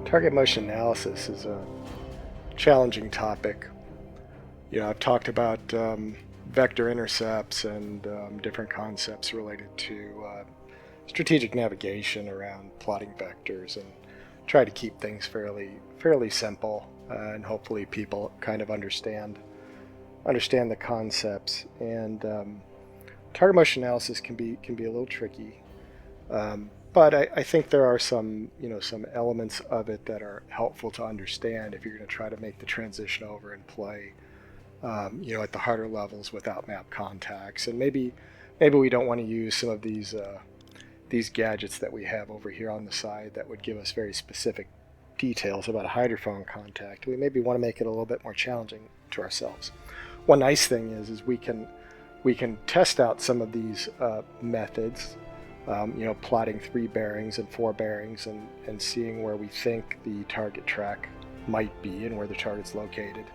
Target motion analysis is a challenging topic. I've talked about vector intercepts and different concepts related to strategic navigation around plotting vectors, and try to keep things fairly simple, and hopefully people kind of understand the concepts. And target motion analysis can be a little tricky. But I think there are some elements of it that are helpful to understand if you're going to try to make the transition over and play, at the harder levels without map contacts. And maybe we don't want to use some of these gadgets that we have over here on the side that would give us very specific details about a hydrophone contact. We maybe want to make it a little bit more challenging to ourselves. One nice thing is we can test out some of these methods. Plotting 3 bearings and 4 bearings and seeing where we think the target track might be and where the target's located.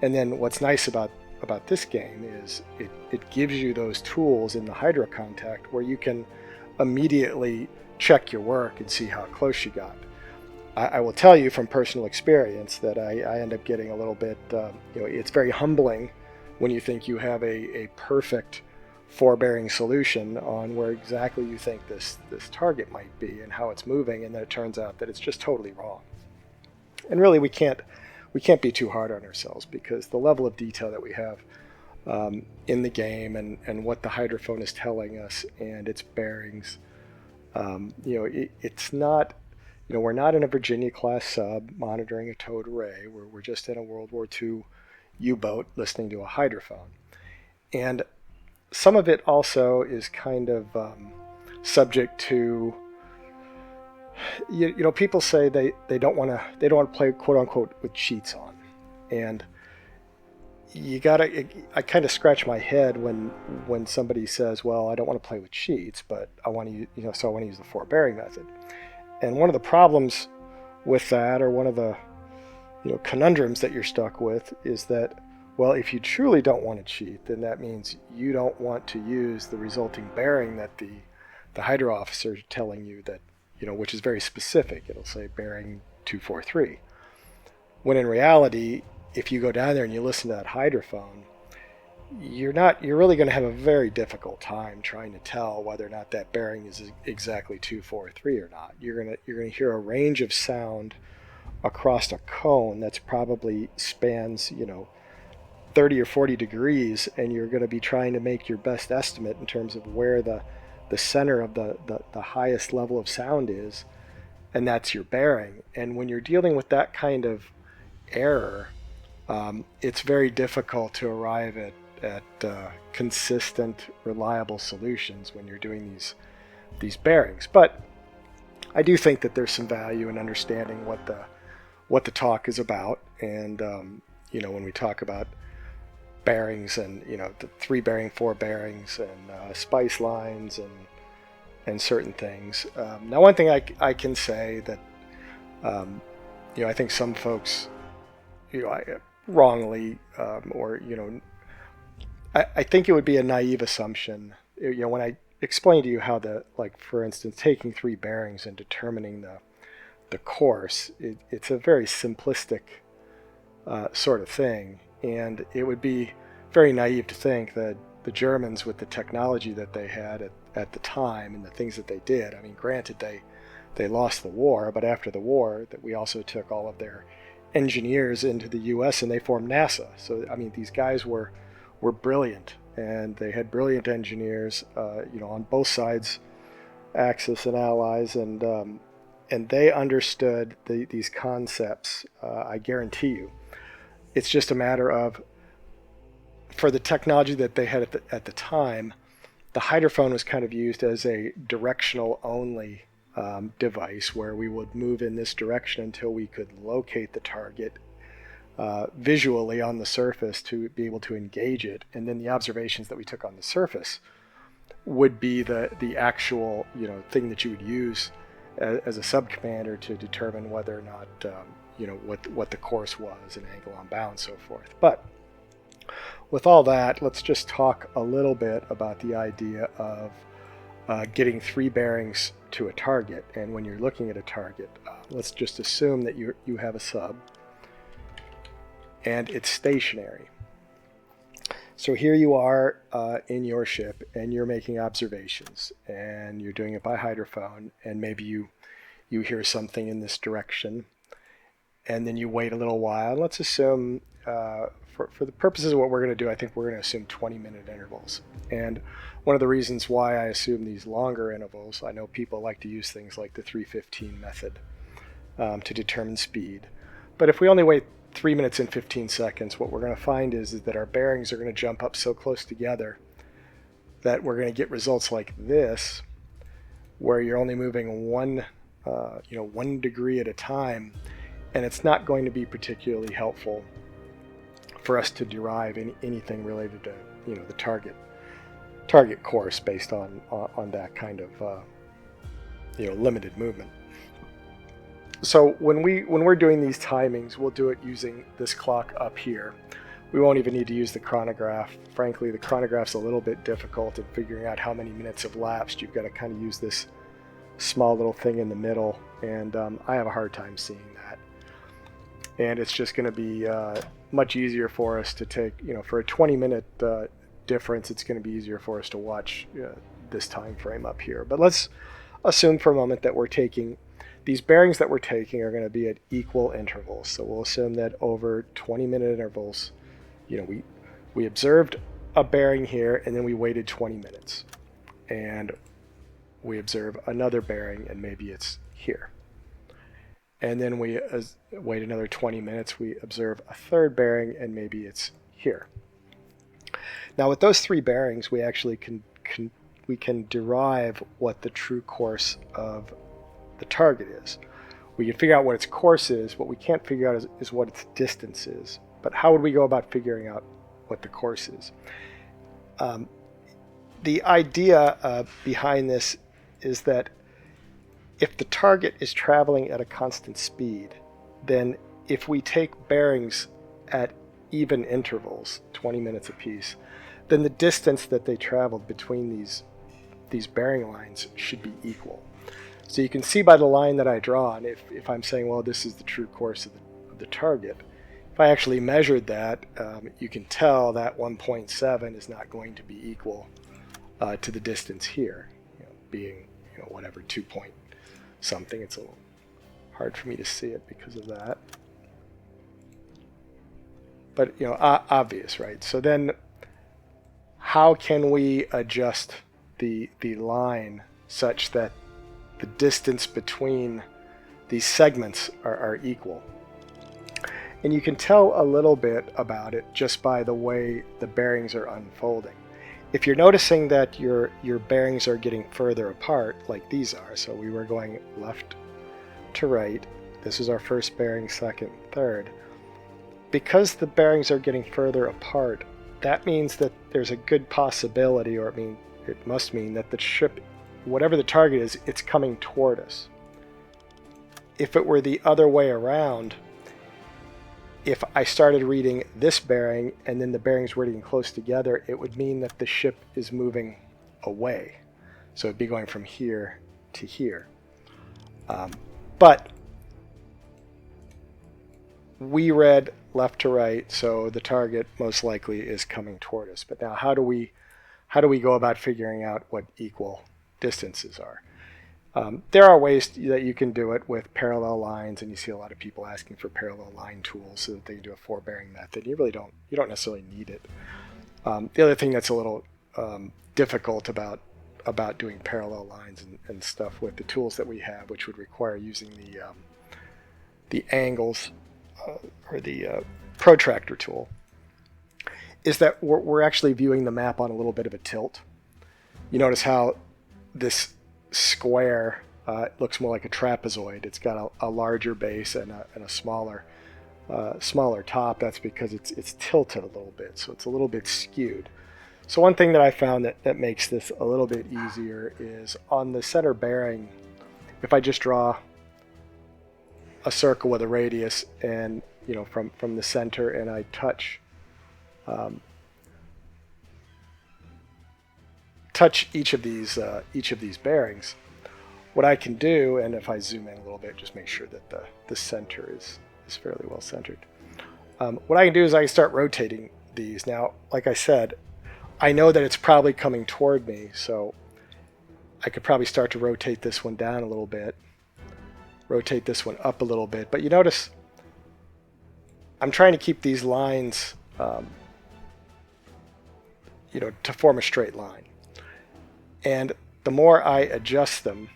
And then what's nice about this game is it gives you those tools in the hydro contact where you can immediately check your work and see how close you got. I will tell you from personal experience that I end up getting a little bit, it's very humbling when you think you have a perfect 4-bearing solution on where exactly you think this target might be and how it's moving, and then it turns out that it's just totally wrong. And really, we can't be too hard on ourselves, because the level of detail that we have in the game and what the hydrophone is telling us and its bearings, it's not, we're not in a Virginia class sub monitoring a towed array. We're just in a World War II U-boat listening to a hydrophone. And some of it also is kind of subject to, people say they don't want to play quote unquote with cheats on, and I kind of scratch my head when somebody says, well, I don't want to play with cheats, but I want to so I want to use the 4-bearing method. And one of the problems with that, or one of the conundrums that you're stuck with, is that, well, if you truly don't want to cheat, then that means you don't want to use the resulting bearing that the hydro officer is telling you that, which is very specific. It'll say bearing 243. When in reality, if you go down there and you listen to that hydrophone, you're really going to have a very difficult time trying to tell whether or not that bearing is exactly 243 or not. You're going to hear a range of sound across a cone that's probably spans, 30 or 40 degrees, and you're going to be trying to make your best estimate in terms of where the center of the highest level of sound is, and that's your bearing. And when you're dealing with that kind of error, it's very difficult to arrive at consistent, reliable solutions when you're doing these bearings. But I do think that there's some value in understanding what the talk is about, and when we talk about bearings and the 3-bearing, 4 bearings, and spice lines and certain things. Now, one thing I can say that I think some folks wrongly or I think it would be a naive assumption when I explain to you how for instance, taking 3 bearings and determining the course, it's a very simplistic sort of thing. And it would be very naive to think that the Germans, with the technology that they had at the time and the things that they did, I mean, granted, they lost the war, but after the war, that we also took all of their engineers into the U.S. and they formed NASA. So, I mean, these guys were brilliant, and they had brilliant engineers, on both sides, Axis and Allies, and they understood these concepts. I guarantee you. It's just a matter of, for the technology that they had at the time, the hydrophone was kind of used as a directional only device, where we would move in this direction until we could locate the target visually on the surface to be able to engage it. And then the observations that we took on the surface would be the actual thing that you would use as a sub-commander to determine whether or not what the course was, and angle on bow, and so forth. But with all that, let's just talk a little bit about the idea of getting 3 bearings to a target. And when you're looking at a target, let's just assume that you have a sub and it's stationary. So here you are in your ship, and you're making observations, and you're doing it by hydrophone, and maybe you hear something in this direction, and then you wait a little while. Let's assume, for the purposes of what we're going to do, I think we're going to assume 20-minute intervals. And one of the reasons why I assume these longer intervals, I know people like to use things like the 3:15 method to determine speed. But if we only wait 3 minutes and 15 seconds, what we're going to find is that our bearings are going to jump up so close together that we're going to get results like this, where you're only moving one degree at a time, and it's not going to be particularly helpful for us to derive anything related to the target course based on that kind of limited movement. So when we're doing these timings, we'll do it using this clock up here. We won't even need to use the chronograph. Frankly, the chronograph's a little bit difficult at figuring out how many minutes have lapsed. You've got to kind of use this small little thing in the middle, and I have a hard time seeing that. And it's just going to be much easier for us to take, for a 20-minute difference, it's going to be easier for us to watch this time frame up here. But let's assume for a moment that we're taking these bearings that we're taking are going to be at equal intervals. So we'll assume that over 20-minute intervals, we observed a bearing here, and then we waited 20 minutes. And we observe another bearing, and maybe it's here. And then we wait another 20 minutes, we observe a third bearing, and maybe it's here. Now with those three bearings, we actually can derive what the true course of the target is. We can figure out what its course is. What we can't figure out is what its distance is. But how would we go about figuring out what the course is? The idea behind this is that if the target is traveling at a constant speed, then if we take bearings at even intervals, 20 minutes apiece, then the distance that they traveled between these bearing lines should be equal. So you can see by the line that I draw, and if I'm saying, well, this is the true course of the target, if I actually measured that, you can tell that 1.7 is not going to be equal to the distance here, being whatever 2 point something. It's a little hard for me to see it because of that. But obvious, right? So then how can we adjust the line such that the distance between these segments are equal? And you can tell a little bit about it just by the way the bearings are unfolding. If you're noticing that your bearings are getting further apart, like these are, so we were going left to right, this is our first bearing, second, third. Because the bearings are getting further apart, that means that there's a good possibility, or it must mean that the ship, whatever the target is, it's coming toward us. If it were the other way around, if I started reading this bearing and then the bearings were getting close together, it would mean that the ship is moving away. So it'd be going from here to here. But we read left to right, so the target most likely is coming toward us. But now how do we go about figuring out what equal distances are? There are ways that you can do it with parallel lines, and you see a lot of people asking for parallel line tools so that they can do a four bearing method. You don't necessarily need it. The other thing that's a little difficult about doing parallel lines and stuff with the tools that we have, which would require using the angles or the protractor tool, is that we're actually viewing the map on a little bit of a tilt. You notice how this square looks more like a trapezoid. It's got a larger base and a smaller top. That's because it's tilted a little bit, so it's a little bit skewed. So one thing that I found that makes this a little bit easier is on the center bearing, if I just draw a circle with a radius and from the center, and I touch each of these bearings, what I can do, and if I zoom in a little bit, just make sure that the center is fairly well centered. What I can do is I can start rotating these. Now, like I said, I know that it's probably coming toward me, so I could probably start to rotate this one down a little bit, rotate this one up a little bit. But you notice I'm trying to keep these lines, to form a straight line. And the more I adjust them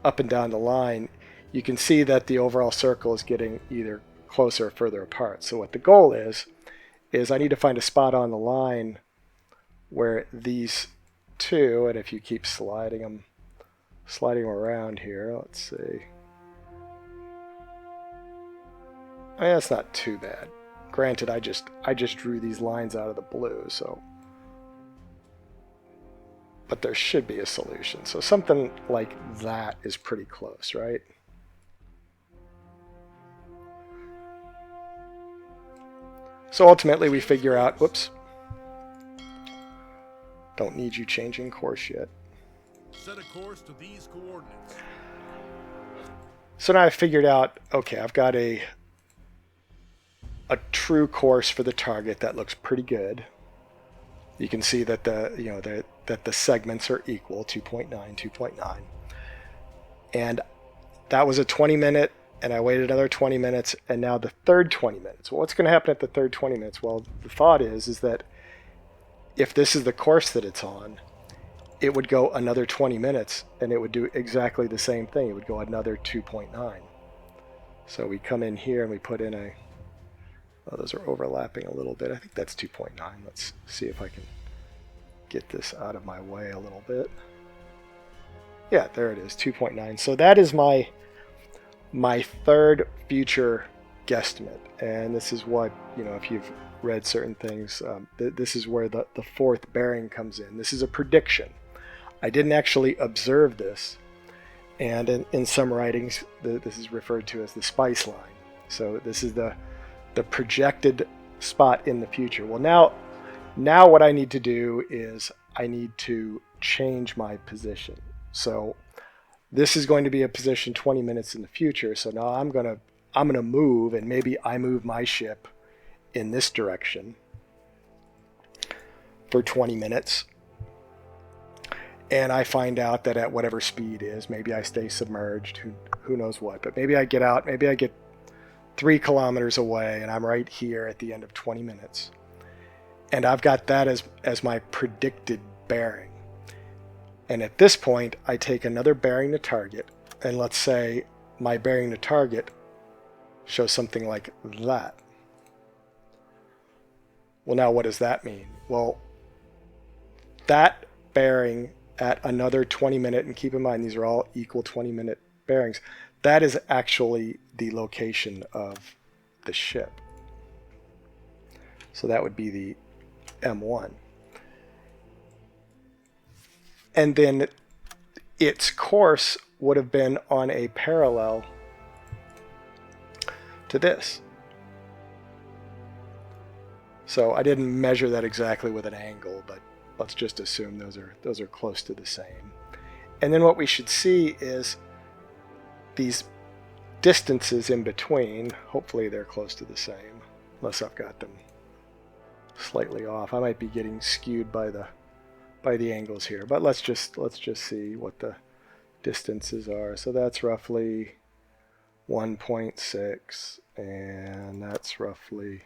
up and down the line, you can see that the overall circle is getting either closer or further apart. So what the goal is I need to find a spot on the line where these two, and if you keep sliding them around here, let's see. That's not too bad. Granted, I just drew these lines out of the blue, so. But there should be a solution. So something like that is pretty close, right? So ultimately we figure out, whoops, don't need you changing course yet. Set a course to these coordinates. So now I figured out, okay, I've got a true course for the target that looks pretty good. You can see that that the segments are equal, 2.9, 2.9. And that was a 20-minute, and I waited another 20 minutes, and now the third 20 minutes. Well, what's going to happen at the third 20 minutes? Well, the thought is that if this is the course that it's on, it would go another 20 minutes, and it would do exactly the same thing. It would go another 2.9. So we come in here and we put in those are overlapping a little bit. I think that's 2.9. Let's see if I can get this out of my way a little bit. Yeah, there it is, 2.9. So that is my third future guesstimate. And this is what, if you've read certain things, this is where the fourth bearing comes in. This is a prediction. I didn't actually observe this. And in some writings, this is referred to as the spice line. So this is the projected spot in the future. Well, now what I need to do is I need to change my position. So this is going to be a position 20 minutes in the future. So now I'm gonna move, and maybe I move my ship in this direction for 20 minutes. And I find out that at whatever speed is, maybe I stay submerged, who knows what, but maybe I get out, maybe I get 3 kilometers away, and I'm right here at the end of 20 minutes. And I've got that as my predicted bearing. And at this point, I take another bearing to target, and let's say my bearing to target shows something like that. Well, now what does that mean? Well, that bearing at another 20 minute, and keep in mind these are all equal 20-minute bearings, that is actually the location of the ship. So that would be the M1. And then its course would have been on a parallel to this. So I didn't measure that exactly with an angle, but let's just assume those are close to the same. And then what we should see is these distances in between. Hopefully they're close to the same, unless I've got them slightly off. I might be getting skewed by the angles here, but let's just see what the distances are. So that's roughly 1.6, and that's roughly,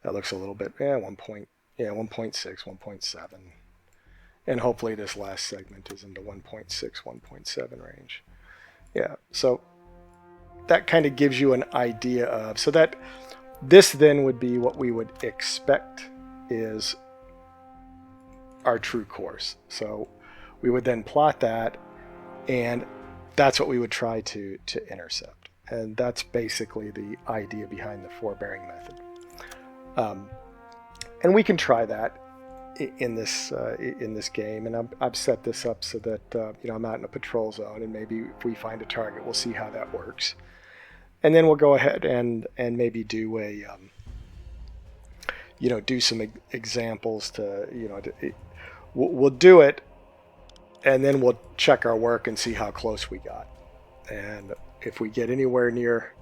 that looks a little bit, 1.6, 1.7. And hopefully this last segment is in the 1.6, 1.7 range. Yeah, so that kind of gives you an idea of, so that this then would be what we would expect is our true course. So we would then plot that, and that's what we would try to intercept. And that's basically the idea behind the 4-bearing method. And we can try that in this game, and I've set this up so that I'm out in a patrol zone, and maybe if we find a target, we'll see how that works, and then we'll go ahead and maybe do a do some examples to we'll do it and then we'll check our work and see how close we got. And if we get anywhere near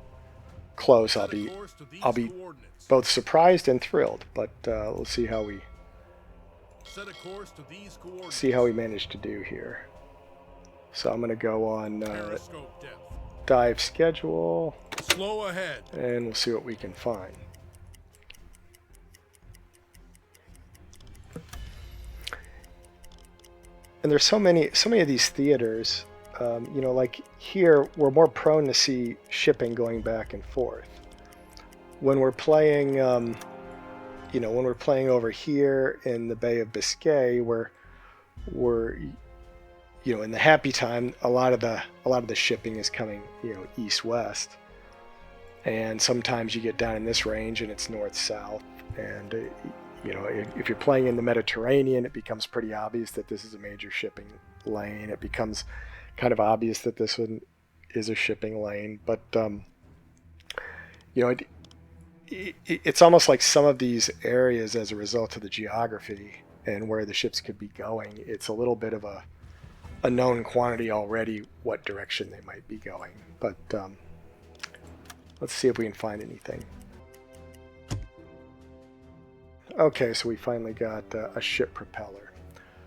close, I'll be both surprised and thrilled. But we'll see how we manage to do here. So I'm going to go on dive schedule, Slow ahead, and we'll see what we can find. And there's so many of these theaters. You know, like here, we're more prone to see shipping going back and forth. When we're playing, you know, when we're playing over here in the Bay of Biscay, we're, you know, in the happy time, a lot of the shipping is coming, you know, east-west. And sometimes you get down in this range and it's north-south. And you know, if you're playing in the Mediterranean, it becomes pretty obvious that this is a major shipping lane. It becomes kind of obvious that this one is a shipping lane. But you know, it's almost like some of these areas, as a result of the geography and where the ships could be going, it's a little bit of a known quantity already what direction they might be going. But let's see if we can find anything. Okay, so we finally got a ship propeller.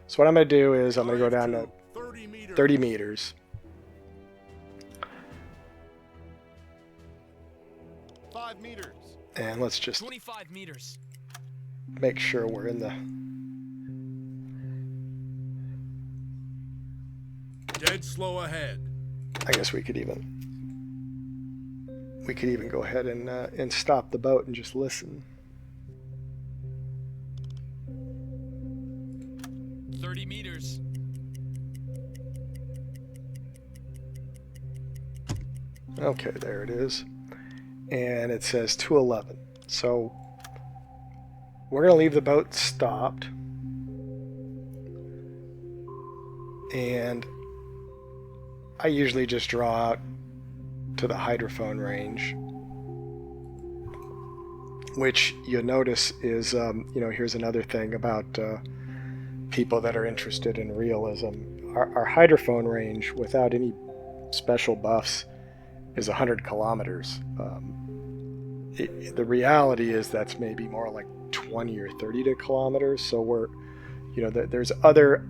So what I'm going to do is I'm going to go down to 30 meters. 5 meters. And let's just 25 meters. make sure we're in the... Dead slow ahead. I guess we could even go ahead and stop the boat and just listen. 30 meters. Okay, there it is. And it says 211. So we're going to leave the boat stopped. And I usually just draw out to the hydrophone range, which you'll notice is, you know, here's another thing about people that are interested in realism. Our hydrophone range, without any special buffs, is 100 kilometers. The reality is that's maybe more like 20 or 30 kilometers. So we're, you know, there's other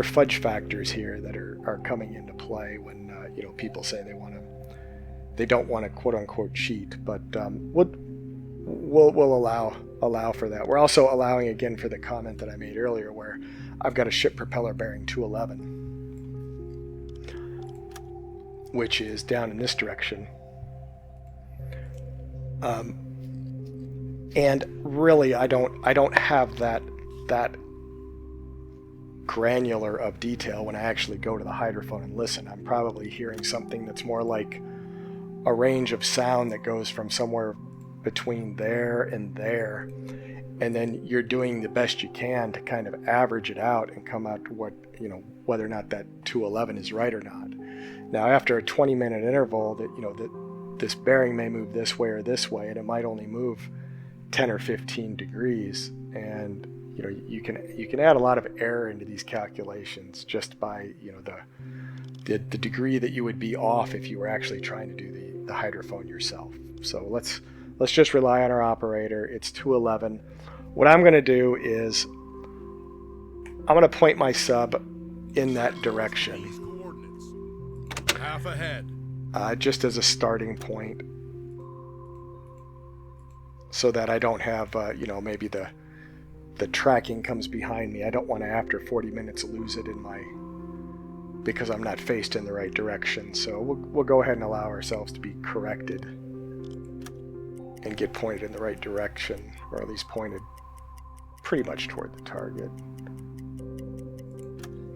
fudge factors here that are coming into play when you know, people say they don't want to quote unquote cheat. But we'll allow for that. We're also allowing again for the comment that I made earlier, where I've got a ship propeller bearing 211, which is down in this direction. And really, I don't have that granular of detail when I actually go to the hydrophone and listen. I'm probably hearing something that's more like a range of sound that goes from somewhere between there and there, and then you're doing the best you can to kind of average it out and come out to what, you know, whether or not that 211 is right or not. Now, after a 20-minute interval, that, you know, that this bearing may move this way or this way, and it might only move 10 or 15 degrees, and you know, you can add a lot of error into these calculations just by, you know, the degree that you would be off if you were actually trying to do the hydrophone yourself. So let's just rely on our operator. It's 211. What I'm going to do is I'm going to point my sub in that direction, Half ahead. just as a starting point, so that I don't have you know, maybe the tracking comes behind me. I don't want to, after 40 minutes, lose it because I'm not faced in the right direction. So we'll go ahead and allow ourselves to be corrected and get pointed in the right direction, or at least pointed pretty much toward the target.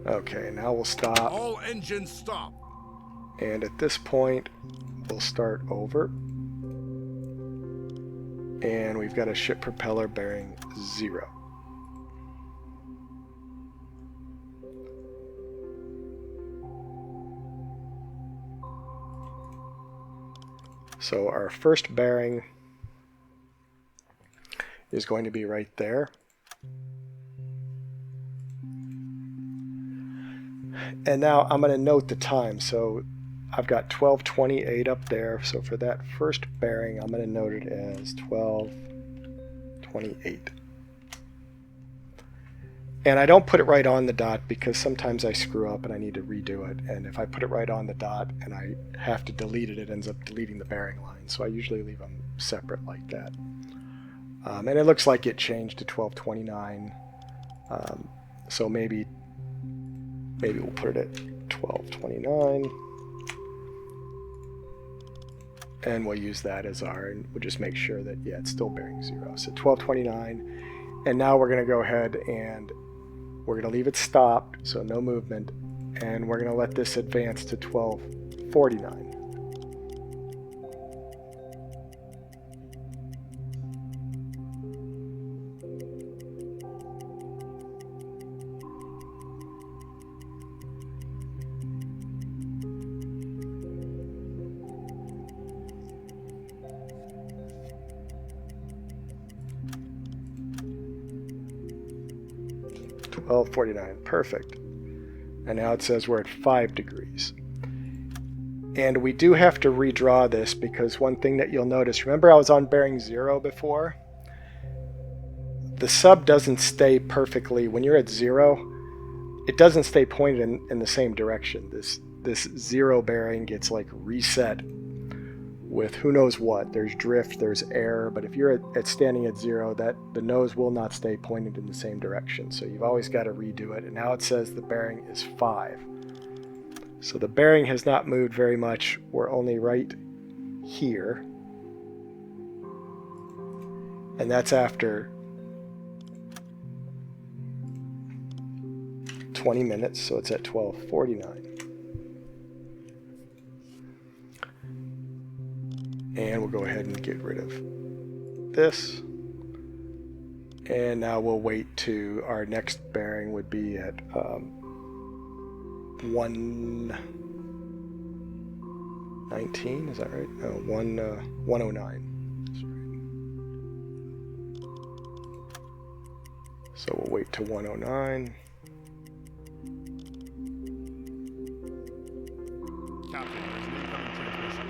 Okay, now we'll stop. All engines stop. And at this point, we'll start over. And we've got a ship propeller bearing 0. So our first bearing is going to be right there. And now I'm going to note the time. So I've got 12:28 up there. So for that first bearing, I'm going to note it as 12:28. And I don't put it right on the dot because sometimes I screw up and I need to redo it. And if I put it right on the dot and I have to delete it, it ends up deleting the bearing line. So I usually leave them separate like that. And it looks like it changed to 12:29. So maybe we'll put it at 12:29. And we'll use that as our, and we'll just make sure that, yeah, it's still bearing 0. So 12:29. And now we're going to go ahead and we're going to leave it stopped, so no movement, and we're going to let this advance to 12:49. Perfect. And now it says we're at 5 degrees. And we do have to redraw this because one thing that you'll notice, remember I was on bearing 0 before? The sub doesn't stay perfectly. When you're at 0, it doesn't stay pointed in the same direction. This 0 bearing gets like reset with who knows what. There's drift, there's air, but if you're at standing at 0, that the nose will not stay pointed in the same direction. So you've always got to redo it. And now it says the bearing is 5. So the bearing has not moved very much. We're only right here. And that's after 20 minutes, so it's at 12:49. And we'll go ahead and get rid of this. And now we'll wait to our next bearing would be at 119, is that right? No, 109. So we'll wait to 109. Captain, there's an incoming transmission.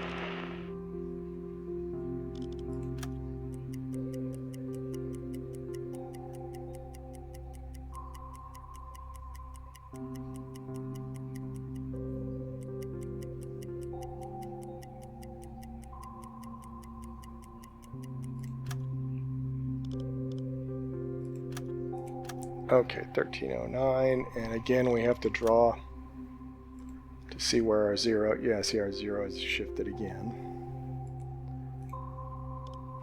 Okay, 1309, and again we have to draw to see where our 0, yeah, see our 0 is shifted again.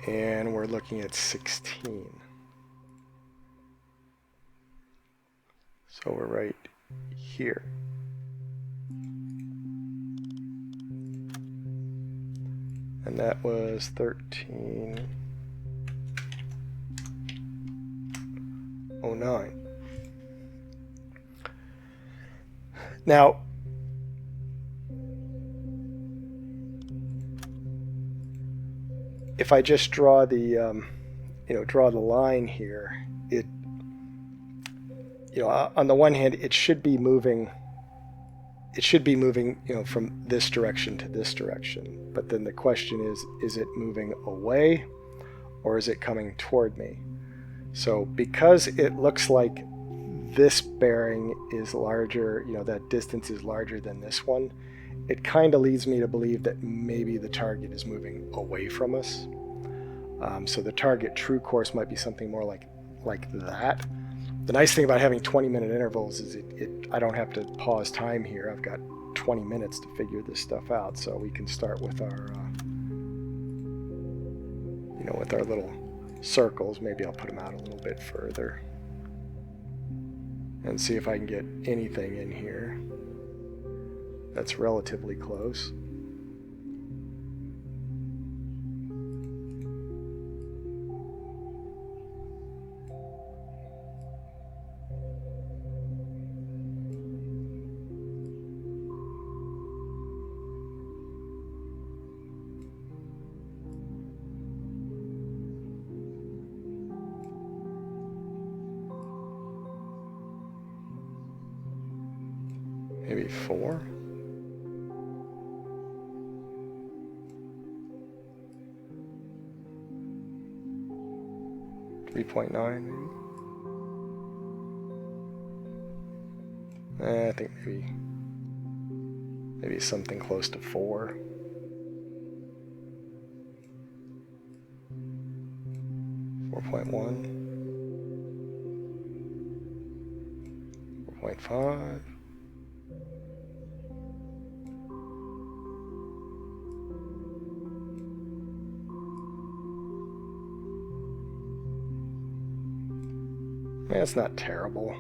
And we're looking at 16. So we're right here. And that was 1309. Now, if I just draw the, draw the line here, it, on the one hand, it should be moving. It should be moving, from this direction to this direction. But then the question is it moving away, or is it coming toward me? So because it looks like this bearing is larger, that distance is larger than this one, it kind of leads me to believe that maybe the target is moving away from us. So the target true course might be something more like that. The nice thing about having 20-minute intervals is I don't have to pause time here. I've got 20 minutes to figure this stuff out, so we can start with our, with our little circles. Maybe I'll put them out a little bit further and see if I can get anything in here that's relatively close. Maybe 4? .9 maybe? I think maybe something close to 4. 4.1. 4.5. That's not terrible.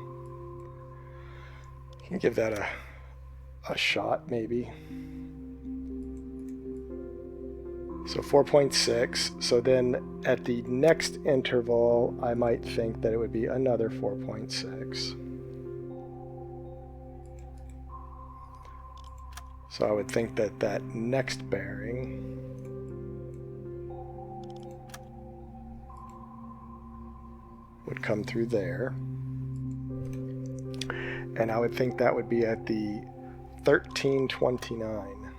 You can give that a shot, maybe. So 4.6. So then at the next interval, I might think that it would be another 4.6. So I would think that that next bearing would come through there. And I would think that would be at the 1329.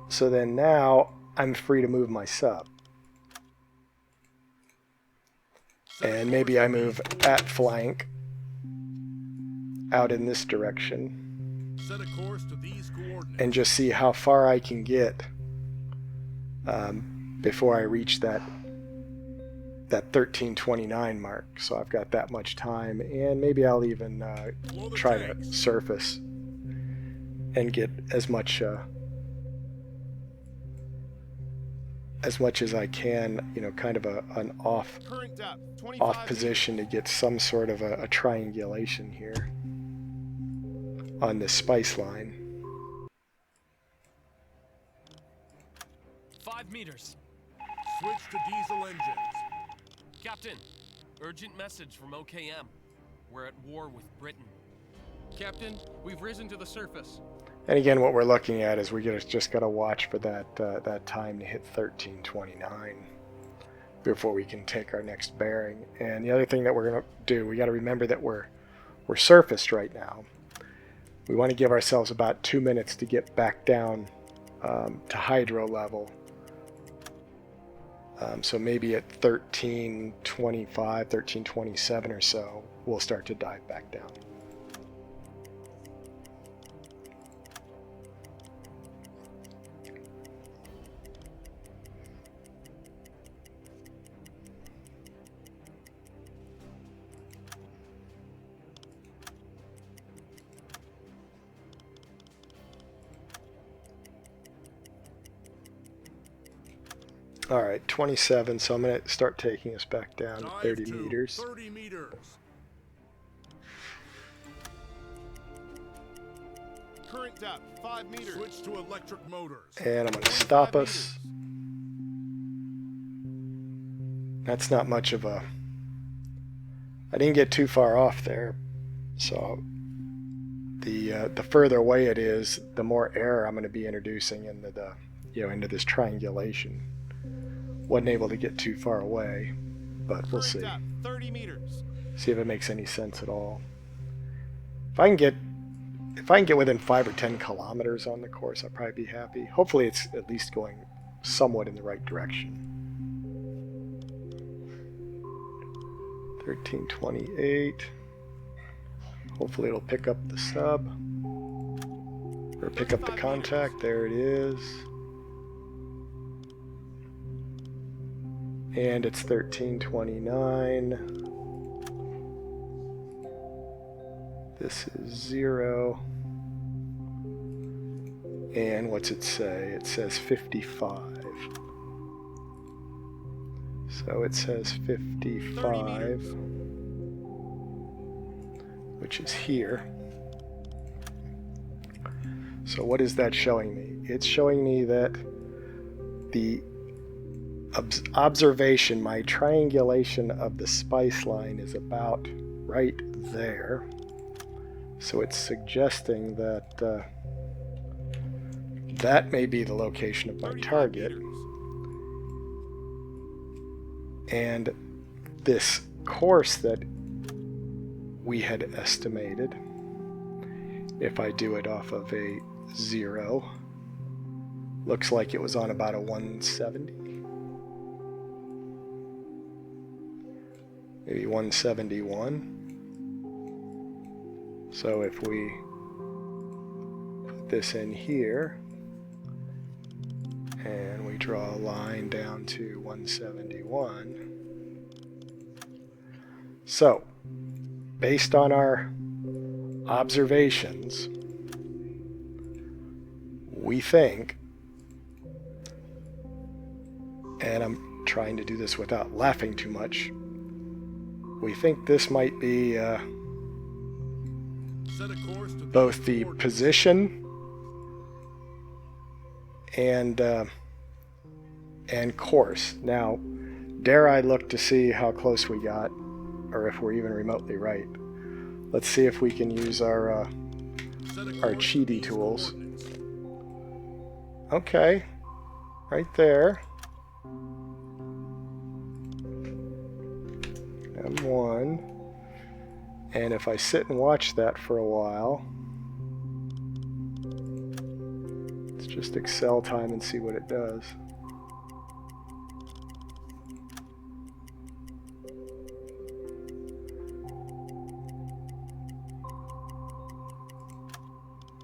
So then now I'm free to move my sub. And maybe I move at flank out in this direction. Set a course to these coordinates. And just see how far I can get before I reach that 1329 mark. So I've got that much time, and maybe I'll even try to surface and get as much as I can, you know, kind of an off position to get some sort of a triangulation here on this spice line. 5 meters. Switch to diesel engines. Captain, urgent message from OKM. We're at war with Britain. Captain, we've risen to the surface. And again, what we're looking at is we just got to watch for that time to hit 1329 before we can take our next bearing. And the other thing that we're going to do, we got to remember that we're surfaced right now. We want to give ourselves about 2 minutes to get back down to hydro level. So maybe at 1325, 1327 or so, we'll start to dive back down. All right, 27, so I'm going to start taking us back down to 30 meters. 30 meters. Current depth, 5 meters. Switch to electric motors. And I'm going to stop us. That's not much of a... I didn't get too far off there. So the further away it is, the more error I'm going to be introducing into the, into this triangulation. Wasn't able to get too far away, but we'll see. 30 meters. See if it makes any sense at all. If I can get within 5 or 10 kilometers on the course, I'll probably be happy. Hopefully it's at least going somewhat in the right direction. 1328. Hopefully it'll pick up the sub. Or pick up the contact. There it is. And it's 1329. This is 0. And what's it say? It says 55. So it says 55, which is here. So what is that showing me? It's showing me that the observation, my triangulation of the spice line is about right there. So it's suggesting that that may be the location of my target. And this course that we had estimated, if I do it off of a 0, looks like it was on about a 170. Maybe 171. So if we put this in here and we draw a line down to 171. So, based on our observations, we think, and I'm trying to do this without laughing too much, we think this might be Set a course to both the coordinates. position and course. Now, dare I look to see how close we got, or if we're even remotely right. Let's see if we can use our Set a course to cheaty these tools. coordinates. Okay, right there. M1. And if I sit and watch that for a while, let's just Excel time and see what it does.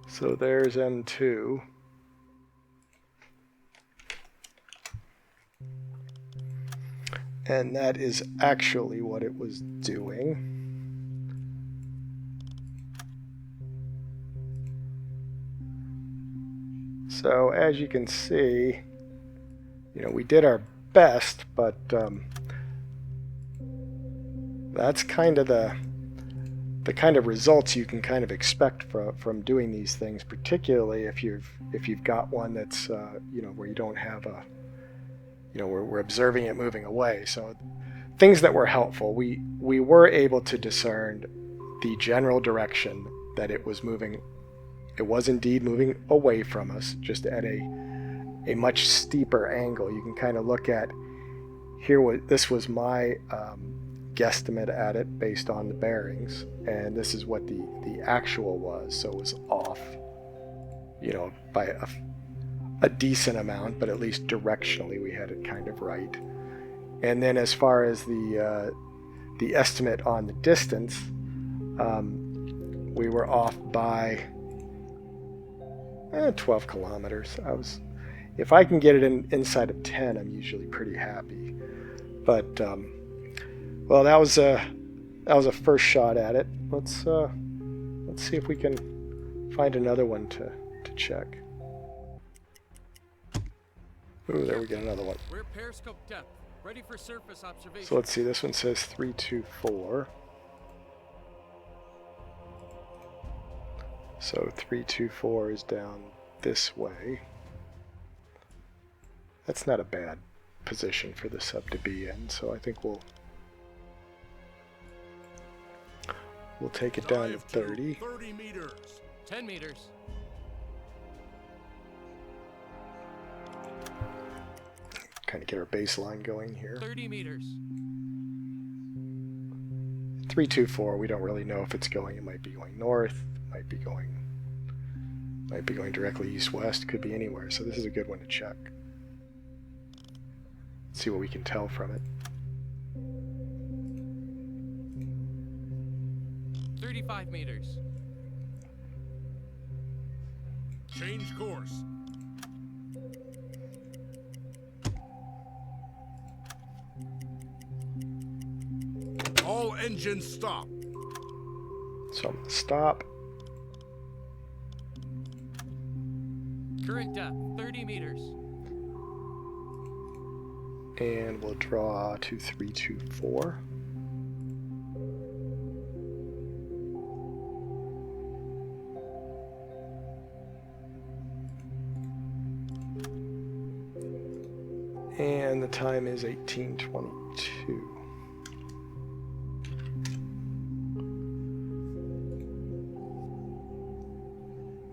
So there's M2. And that is actually what it was doing. So as you can see, we did our best, but that's kind of the kind of results you can kind of expect from doing these things, particularly if you've got one that's where you don't have a we're observing it moving away. So things that were helpful, we were able to discern the general direction that it was moving. It was indeed moving away from us, just at a much steeper angle. You can kind of look at here. This was my guesstimate at it based on the bearings, and this is what the actual was. So it was off, by a decent amount, but at least directionally we had it kind of right. And then as far as the estimate on the distance, we were off by 12 kilometers. If I can get it inside of 10, I'm usually pretty happy. But well, that was a first shot at it. Let's see if we can find another one to check. Ooh, there we get another one. We're periscope depth, ready for surface observation. So let's see, this one says 324. So 324 is down this way. That's not a bad position for the sub to be in, so I think we'll take it down to Dive to 30. 30 meters. 10 meters. Kind of get our baseline going here. 30 meters. 324, we don't really know if it's going. It might be going north, might be going directly east-west, could be anywhere. So this is a good one to check. See what we can tell from it. 35 meters. Change course. All engines stop. So I'm gonna stop. Current depth, 30 meters. And we'll draw 2324. And the time is 18:22.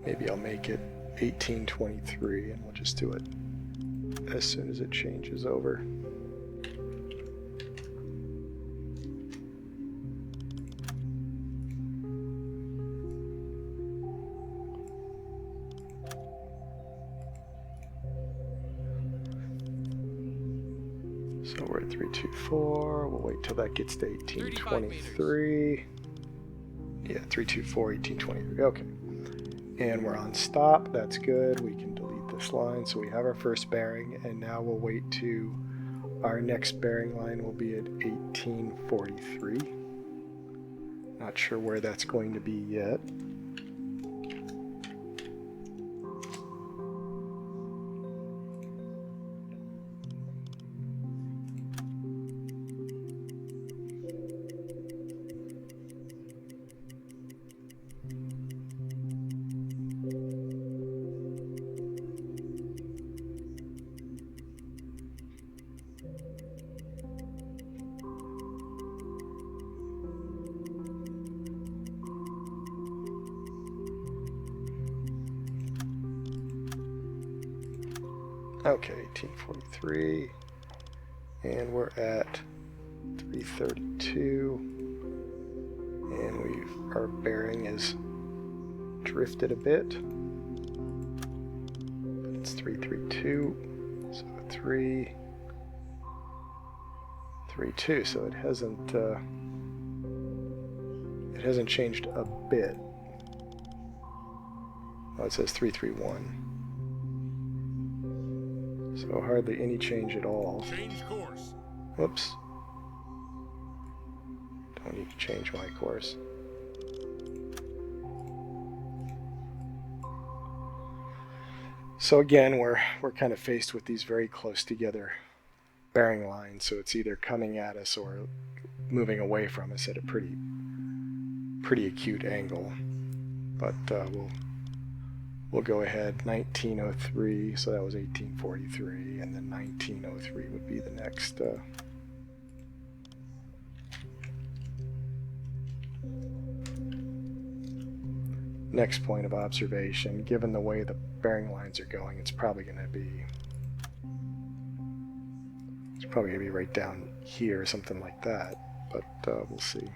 Maybe I'll make it 18:23 and we'll just do it as soon as it changes over. So we're at 324. We'll wait till that gets to 1823. Yeah, 324, 1823. Okay. And we're on stop. That's good. We can delete this line. So we have our first bearing, and now we'll wait to our next bearing line will be at 1843. Not sure where that's going to be yet. Okay, 1843, and we're at 332, and our bearing is drifted a bit, but it's 332, so 332, so it hasn't changed a bit. Oh, it says 331. So hardly any change at all. Change course. Whoops. Don't need to change my course. So again, we're kind of faced with these very close together bearing lines. So it's either coming at us or moving away from us at a pretty acute angle. But we'll go ahead, 1903, so that was 1843, and then 1903 would be the next. Next point of observation. Given the way the bearing lines are going, it's probably going to be right down here or something like that, but we'll see.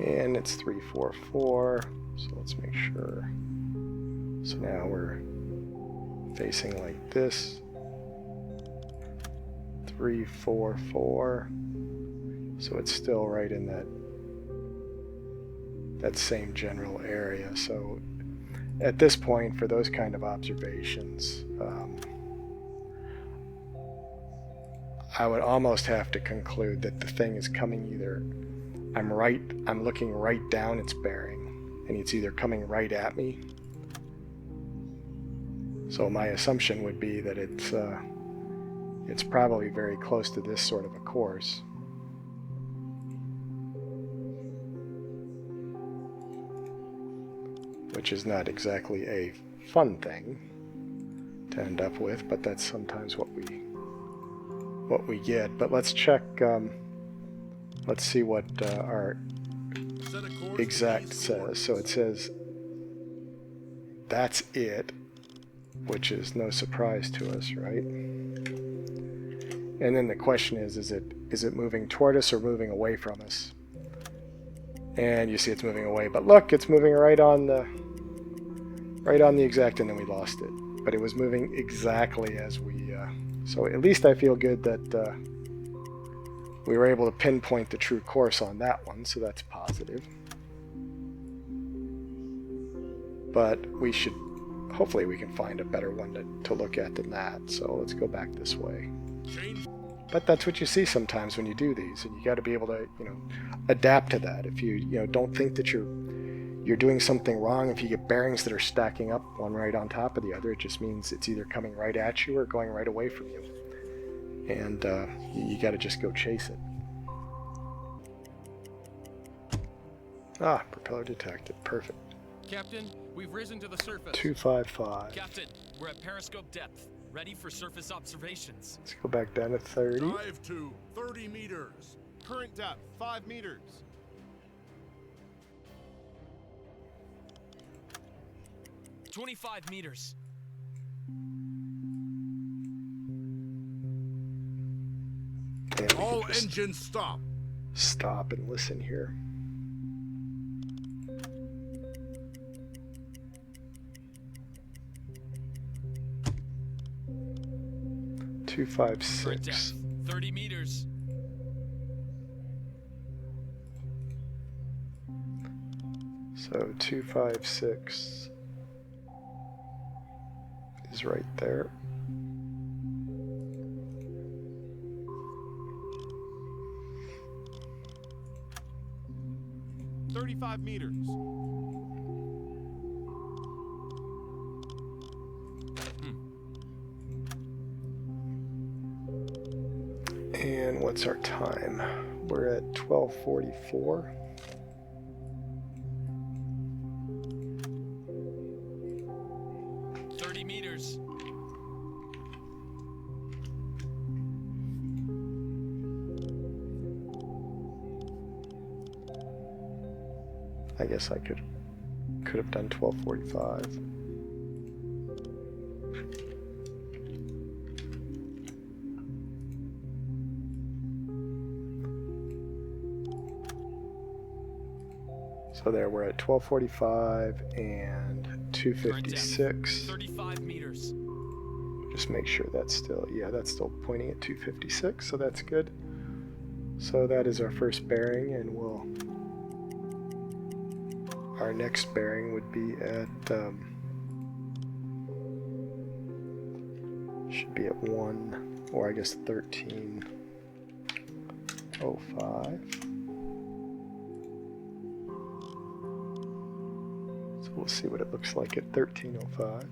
And it's 344, so let's make sure. So now we're facing like this. 344. So it's still right in that same general area. So at this point, for those kind of observations, I would almost have to conclude that the thing is coming either, I'm looking right down its bearing, and it's either coming right at me. So my assumption would be that it's probably very close to this sort of a course. Which is not exactly a fun thing to end up with, but that's sometimes what we get. But let's check, let's see what our exact says. So it says that's it, which is no surprise to us, right? And then the question is it moving toward us or moving away from us? And you see it's moving away, but look, it's moving right on the exact, and then we lost it. But it was moving exactly as we, so at least I feel good that we were able to pinpoint the true course on that one, so that's positive. But hopefully we can find a better one to look at than that. So let's go back this way. But that's what you see sometimes when you do these, and you got to be able to, adapt to that. If you don't think that you're doing something wrong, if you get bearings that are stacking up one right on top of the other, it just means it's either coming right at you or going right away from you. And you got to just go chase it. Ah, propeller detected. Perfect. Captain, we've risen to the surface. 255. Captain, we're at periscope depth. Ready for surface observations. Let's go back down to 30. Dive to 30 meters. Current depth 5 meters. "25 meters. And we All can just engines stop. stop and listen here. Two, five, Current six. depth 30 meters. So 256 is right there. $35 meters. And what's our time? We're at 12:44. Meters. I guess I could have done 12:45. So there we're at 12:45 and 256. 35 meters. Just make sure that's still, yeah, that's still pointing at 256, so that's good. So that is our first bearing, and our next bearing would be at, should be at 1, or I guess 13:05. So we'll see what it looks like at 13:05.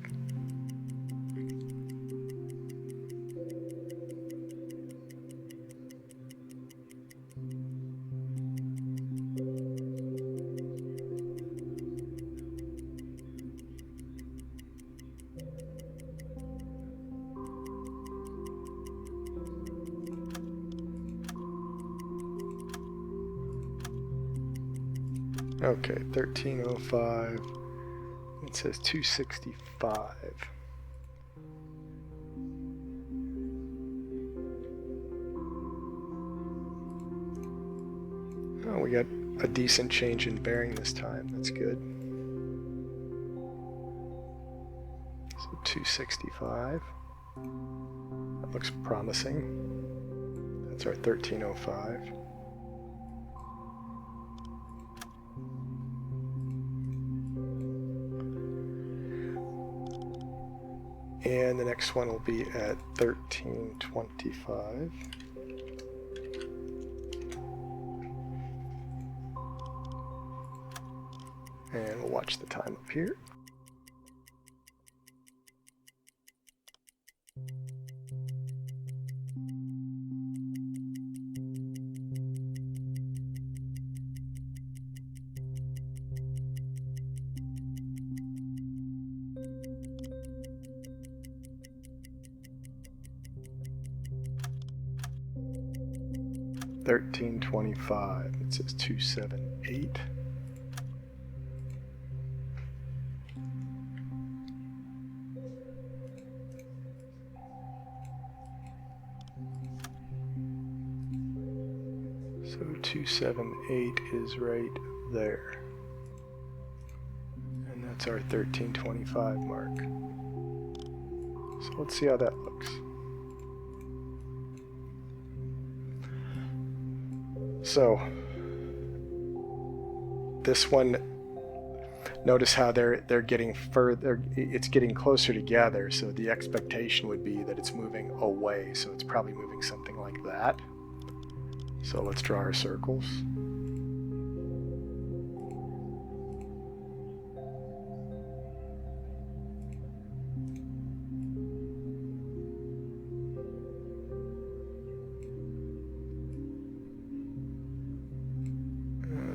Okay, 13:05. It says 265. Oh, we got a decent change in bearing this time. That's good. So 265. That looks promising. That's our 13:05. And the next one will be at 13:25. And we'll watch the time up here. $13.25. It says 278. So 278 is right there. And that's our 13.25 mark. So let's see how that looks. So this one, notice how they're getting further, it's getting closer together, so the expectation would be that it's moving away, so it's probably moving something like that. So let's draw our circles.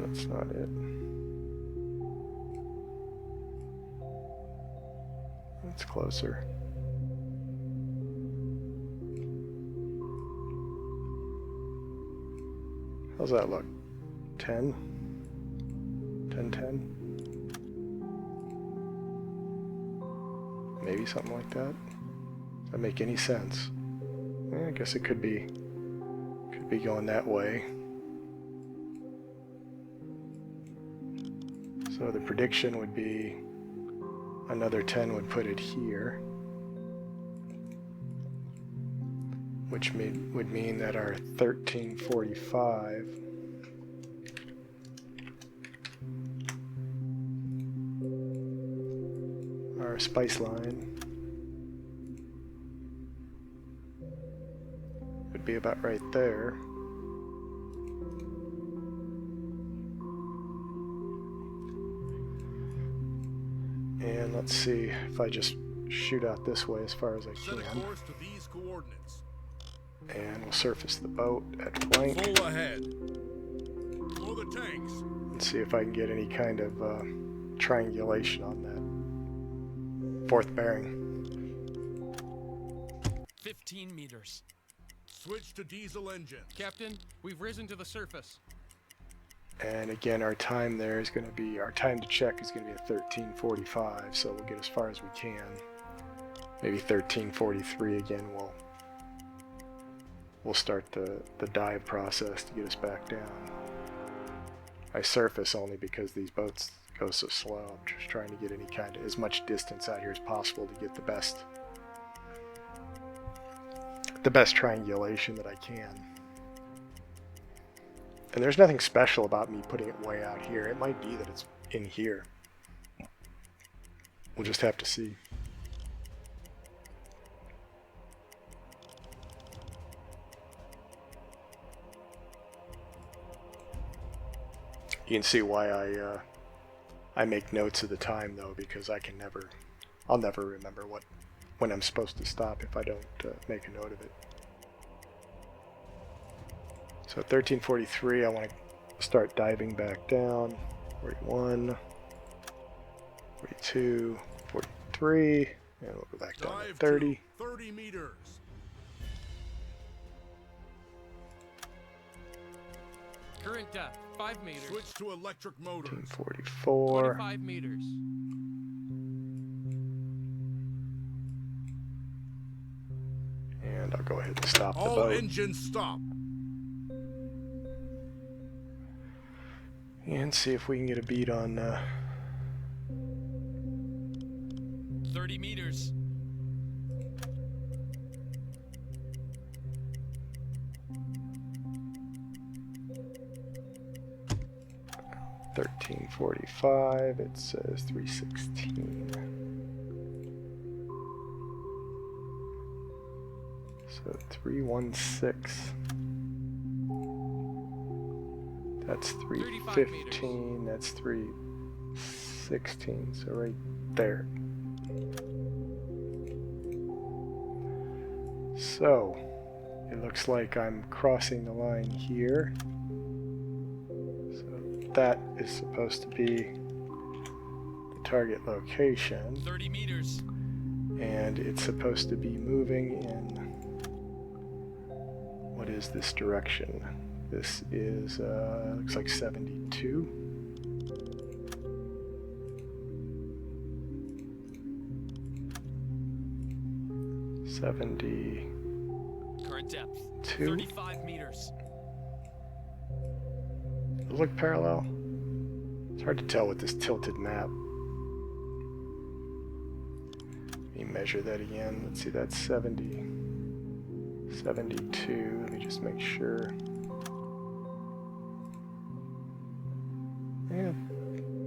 That's not it. That's closer. How's that look? 10? 10, 10? Maybe something like that. Does that make any sense? I guess it could be going that way. So the prediction would be another 10 would put it here, which would mean that our 1345 our spice line would be about right there. And let's see if I just shoot out this way as far as I Set a can. course to these coordinates. And we'll surface the boat at flank. Full ahead. For the tanks. And see if I can get any kind of triangulation on that fourth bearing. 15 meters. Switch to diesel engine. Captain, we've risen to the surface. And again, our time there is going to be, our time to check is going to be at 1345, so we'll get as far as we can. Maybe 1343 again, we'll start the dive process to get us back down. I surface only because these boats go so slow. I'm just trying to get any kind of, as much distance out here as possible to get the best triangulation that I can. And there's nothing special about me putting it way out here. It might be that it's in here. We'll just have to see. You can see why I make notes of the time though, because I'll never remember when I'm supposed to stop if I don't make a note of it. So 1343, I want to start diving back down. 41, 42, 43, and we'll go back down to 30. 30 meters. Current depth, 5 meters. Switch to electric motors. 1344. 25 meters. And I'll go ahead and stop the All boat. engines stop. And see if we can get a beat on 30 meters. $13.45. It says 316. So 316. That's 315. That's 316. So right there. So it looks like I'm crossing the line here. So that is supposed to be the target location. 30 meters. And it's supposed to be moving in, what is this direction? This is, looks like 72. Current depth. 2. 35 meters. Look parallel. It's hard to tell with this tilted map. Let me measure that again. Let's see, that's 70. 72. Let me just make sure. Yeah,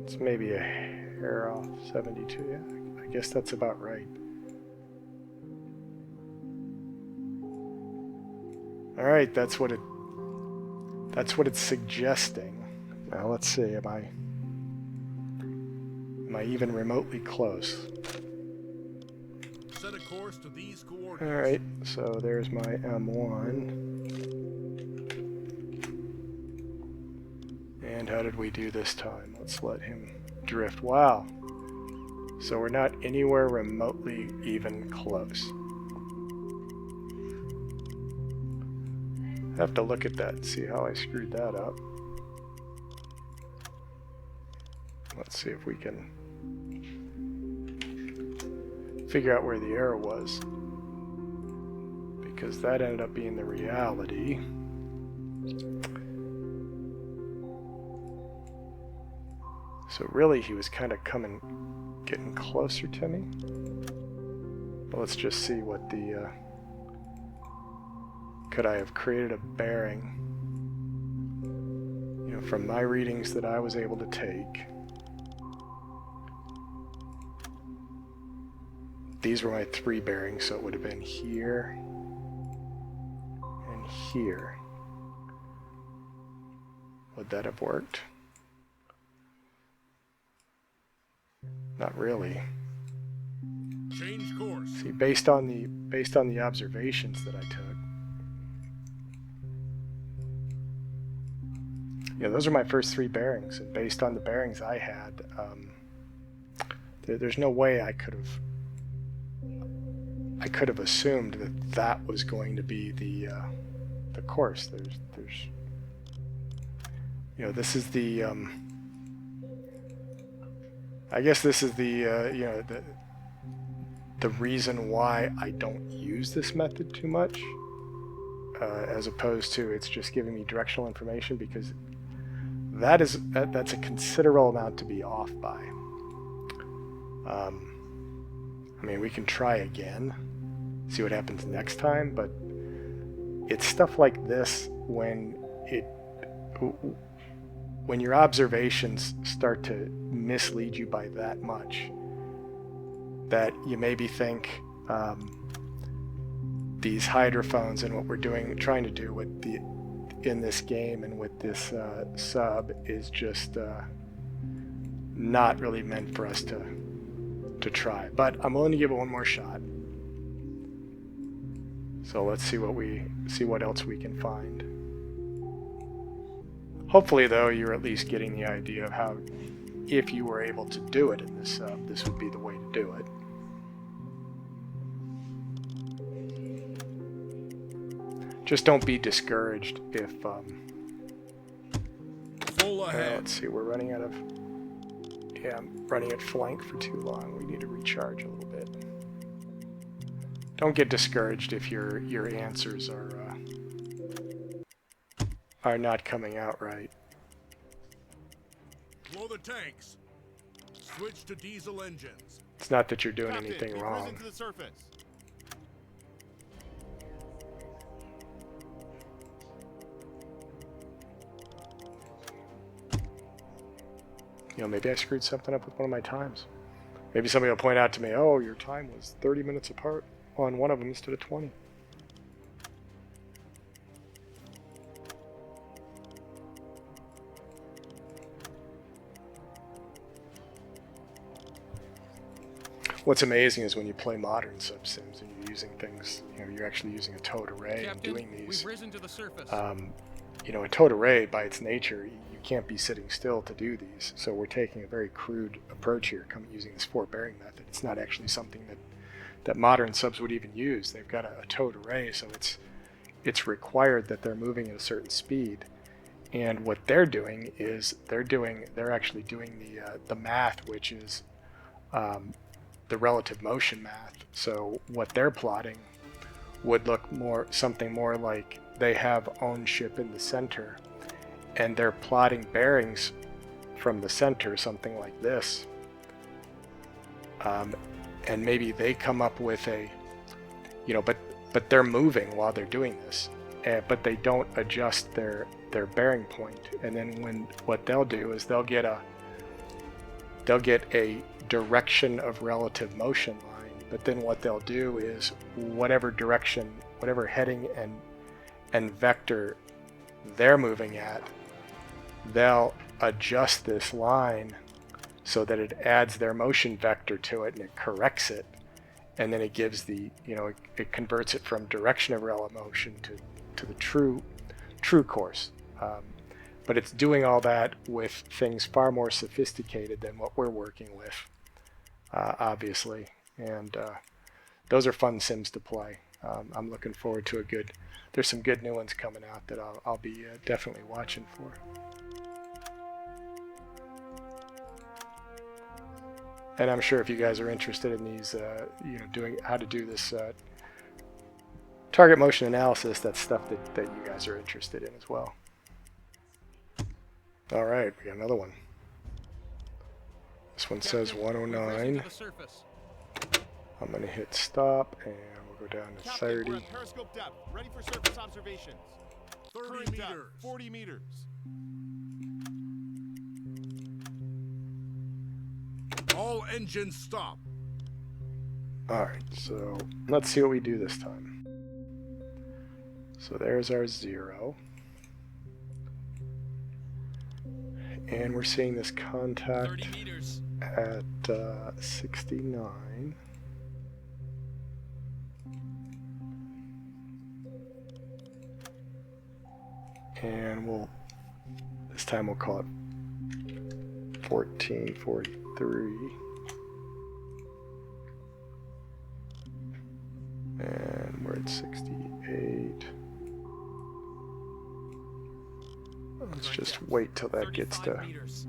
it's maybe a hair off. 72. Yeah, I guess that's about right. All right, that's what it's suggesting. Now let's see, am I even remotely close? Set a course to these coordinates. All right, so there's my M1. And how did we do this time? Let's let him drift. Wow. So we're not anywhere remotely even close. have to look at that and see how I screwed that up. Let's see if we can figure out where the error was, because that ended up being the reality. So really he was kind of getting closer to me. But let's just see what the could I have created a bearing, you know, from my readings that I was able to take. These were my 3 bearings, so it would have been here and here. Would that have worked? Not really. Change course. See, based on the observations that I took, yeah, those are my first 3 bearings, and based on the bearings I had, there's no way I could have assumed that that was going to be the course. There's you know, this is the I guess this is the you know, the reason why I don't use this method too much, as opposed to it's just giving me directional information, because that's a considerable amount to be off by. I mean, we can try again, see what happens next time, but it's stuff like this when your observations start to mislead you by that much, that you maybe think these hydrophones and what we're trying to do with in this game and with this sub is just not really meant for us to try. But I'm willing to give it one more shot. So let's see what else we can find. Hopefully, though, you're at least getting the idea of how, if you were able to do it in this sub, this would be the way to do it. Just don't be discouraged if Full ahead. let's see, we're running out of, yeah, I'm running at flank for too long. We need to recharge a little bit. Don't get discouraged if your answers are not coming out right. Blow the tanks. Switch to diesel engines. It's not that you're doing Captain, anything we've wrong. risen to the surface. You know, maybe I screwed something up with one of my times. Maybe somebody will point out to me, oh, your time was 30 minutes apart on one of them instead of 20. What's amazing is when you play modern subsims and you're using things, you know, you're actually using a towed array and Captain, doing these. we've risen to the surface. You know, a towed array, by its nature, you can't be sitting still to do these. So we're taking a very crude approach here, using this 4-bearing method. It's not actually something that modern subs would even use. They've got a towed array, so it's required that they're moving at a certain speed. And what they're doing is they're actually doing the math, which is the relative motion math. So what they're plotting would look something more like they have ownership in the center, and they're plotting bearings from the center, something like this. And maybe they come up with but they're moving while they're doing this, but they don't adjust their bearing point. And then what they'll do is they'll get a direction of relative motion line, but then what they'll do is whatever direction, whatever heading and vector they're moving at, they'll adjust this line so that it adds their motion vector to it and it corrects it, and then it gives it converts it from direction of relative motion to the true course. But it's doing all that with things far more sophisticated than what we're working with, obviously. And those are fun sims to play. I'm looking forward to a good. There's some good new ones coming out that I'll be definitely watching for. And I'm sure if you guys are interested in these, doing how to do this target motion analysis, that's stuff that you guys are interested in as well. All right, we got another one. This one says Captain, we've risen 109. to the surface. I'm going to hit stop, and we'll go down to Captain, 30. we're at periscope depth, ready for surface observations. 30 Current meters. depth, 40 meters. All engines stop. All right, so let's see what we do this time. So there's our 0. And we're seeing this contact 30 meters. at 69. And this time we'll call it 1443. And we're at 68. Let's just wait till that gets 35 to... meters.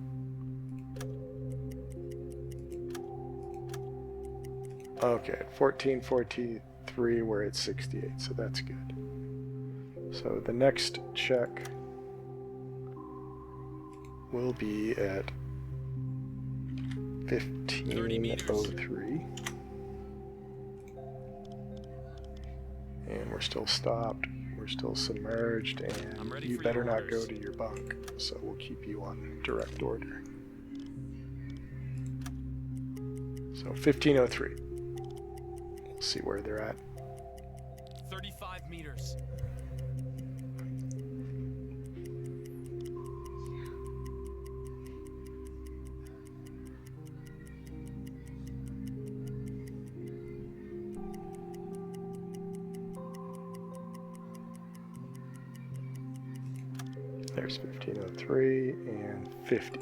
Okay, 1443, we're at 68, so that's good. So the next check will be at 1503. And we're still stopped, we're still submerged, I'm and ready you for better your not go orders. to your bunk, so we'll keep you on direct order. So 1503. We'll see where they're at. 35 meters. There's 1503 and 50.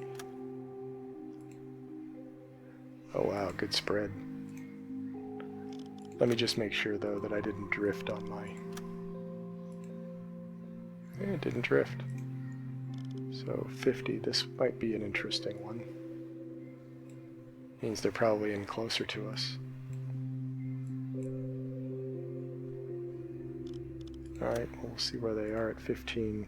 Oh wow, good spread. Let me just make sure though that I didn't drift on my... Yeah, it didn't drift. So 50, this might be an interesting one. Means they're probably in closer to us. Alright, we'll see where they are at 1523.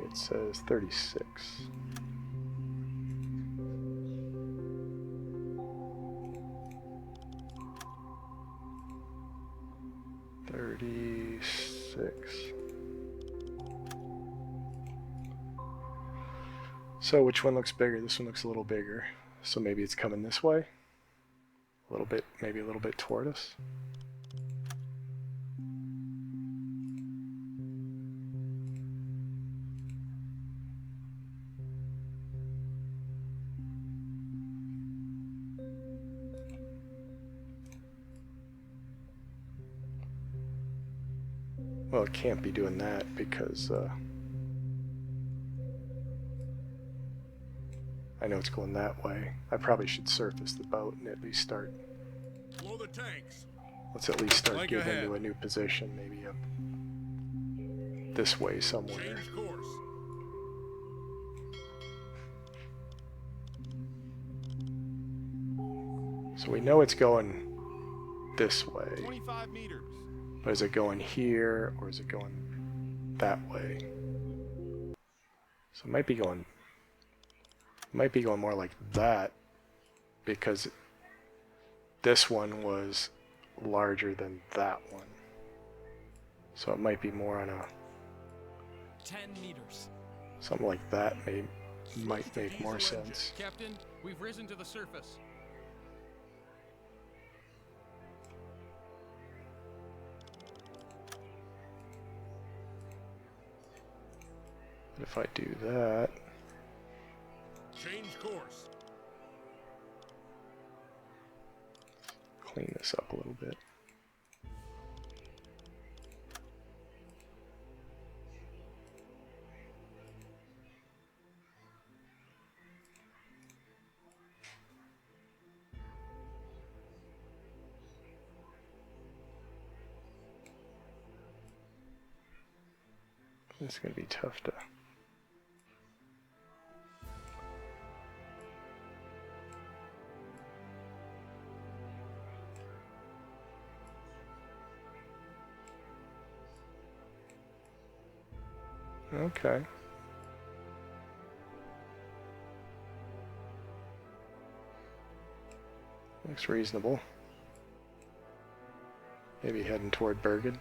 It says 36. So which one looks bigger? This one looks a little bigger. So maybe it's coming this way? A little bit, maybe a little bit toward us. Well, it can't be doing that because I know it's going that way. I probably should surface the boat and at least start. Blow the tanks. Let's at least start Flank getting ahead. into a new position, maybe up this way somewhere. Change course. So we know it's going this way, 25 meters. but is it going here or is it going that way? So it might be going more like that because this one was larger than that one. So it might be more on a 10 meters. something like that, maybe. might make more sense. Captain, we've risen to the surface. But if I do that, Change course. clean this up a little bit. It's going to be tough to... Okay. Looks reasonable. Maybe heading toward Bergen.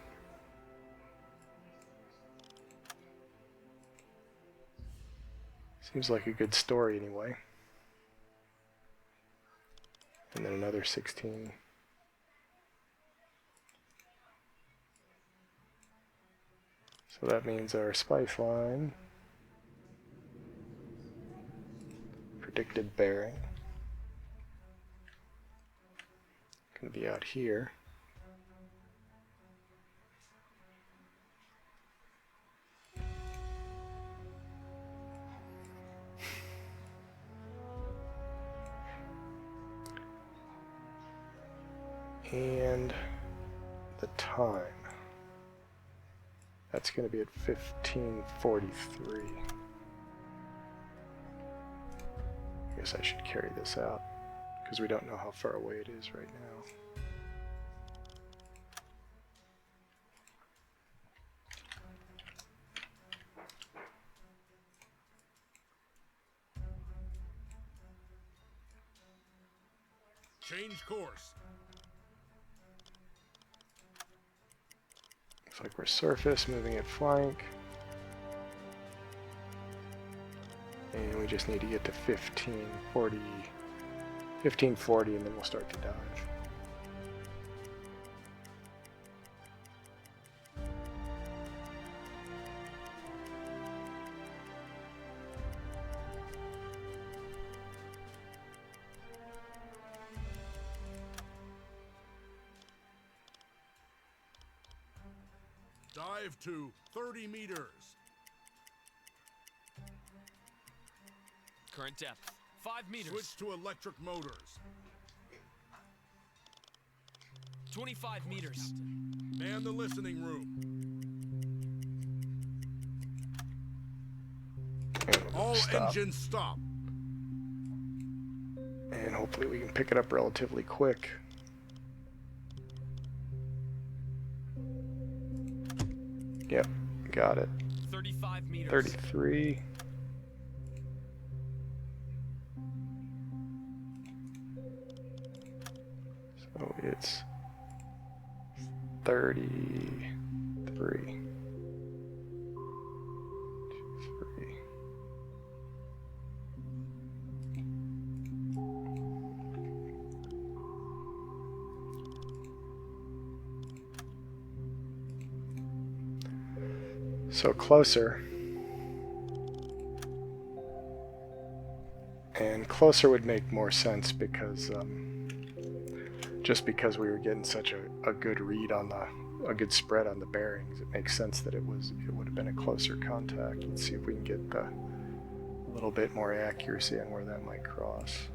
Seems like a good story anyway. And then another 16. So that means our spice line, predicted bearing, going to be out here. And the time. That's going to be at 15:43. I guess I should carry this out, because we don't know how far away it is right now. Change course. Looks like we're surface, moving at flank. And we just need to get to 1540, and then we'll start to dive. Dive to 30 meters. Current depth, 5 meters. Switch to electric motors. 25 meters. Man the listening room. And we're All gonna stop. engines stop. And hopefully we can pick it up relatively quick. Yep, got it. 35 meters. 33. So it's 33. 3. So closer. And closer would make more sense because just because we were getting such a good read on a good spread on the bearings, it makes sense that it would have been a closer contact. Let's see if we can get a little bit more accuracy on where that might cross.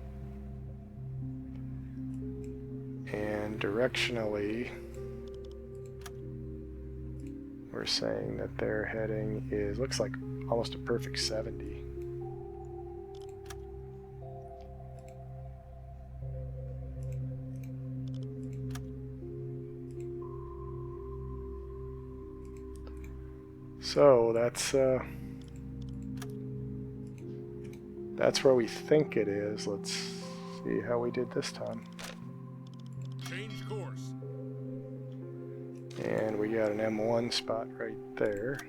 And directionally, we're saying that their heading looks like almost a perfect 70. So that's where we think it is. Let's see how we did this time. Change course. And we got an M1 spot right there.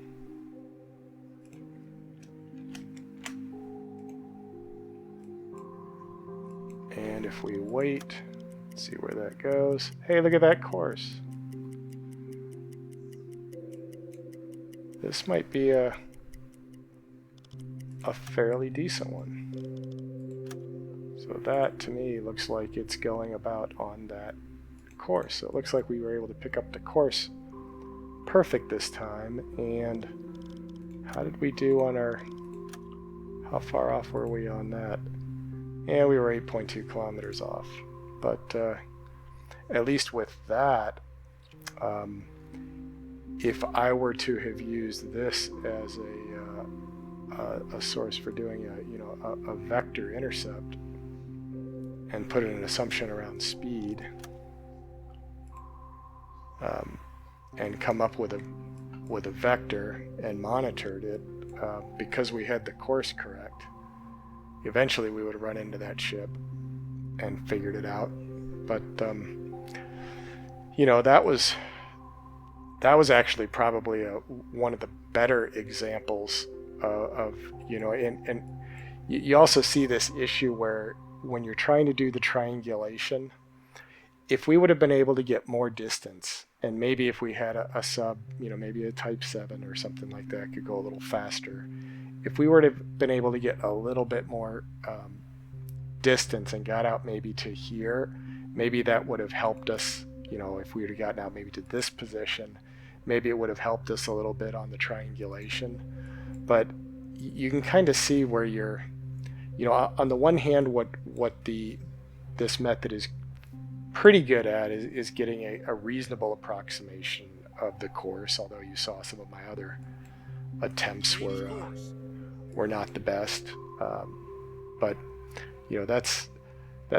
And if we wait, see where that goes. Hey, look at that course. This might be a fairly decent one. So that to me looks like it's going about on that course. So it looks like we were able to pick up the course perfect this time. And how did we do on our, how far off were we on that? Yeah, we were 8.2 kilometers off. But at least with that, if I were to have used this as a source for doing a vector intercept and put in an assumption around speed, and come up with a vector and monitored it, because we had the course correct, eventually we would have run into that ship and figured it out. But that was actually probably one of the better examples of and you also see this issue where when you're trying to do the triangulation, if we would have been able to get more distance, and maybe if we had a sub, maybe a Type 7 or something like that could go a little faster, if we would have been able to get a little bit more distance and got out maybe to here, maybe that would have helped us. If we would have gotten out maybe to this position, maybe it would have helped us a little bit on the triangulation. But you can kind of see where you're, on the one hand, what this method is pretty good at is getting a reasonable approximation of the course, although you saw some of my other attempts were not the best. But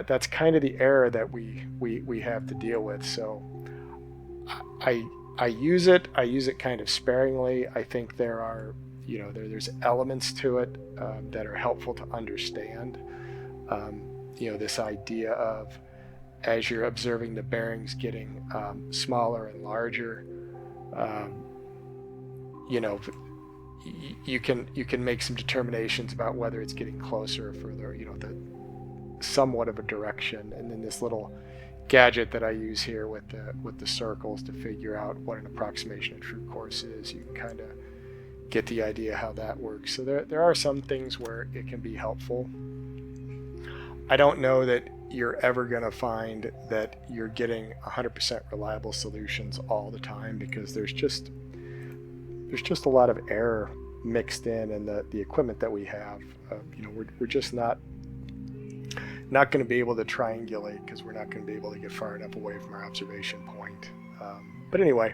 that's kind of the error that we have to deal with. So I use it kind of sparingly. I think there are there's elements to it that are helpful to understand. This idea of, as you're observing the bearings getting smaller and larger, you can make some determinations about whether it's getting closer or further, somewhat of a direction. And then this little gadget that I use here with the circles to figure out what an approximation of true course is, you can kind of get the idea how that works. So there are some things where it can be helpful. I don't know that you're ever going to find that you're getting 100% reliable solutions all the time, because there's just a lot of error mixed in, and the equipment that we have, we're just not going to be able to triangulate, because we're not going to be able to get far enough away from our observation point. But anyway,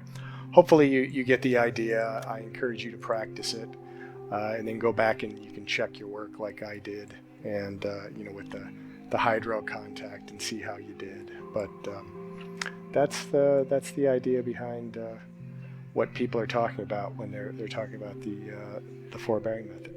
hopefully you get the idea. I encourage you to practice it, and then go back and you can check your work like I did, and with the hydro contact, and see how you did. But that's the idea behind what people are talking about when they're talking about the four bearing method.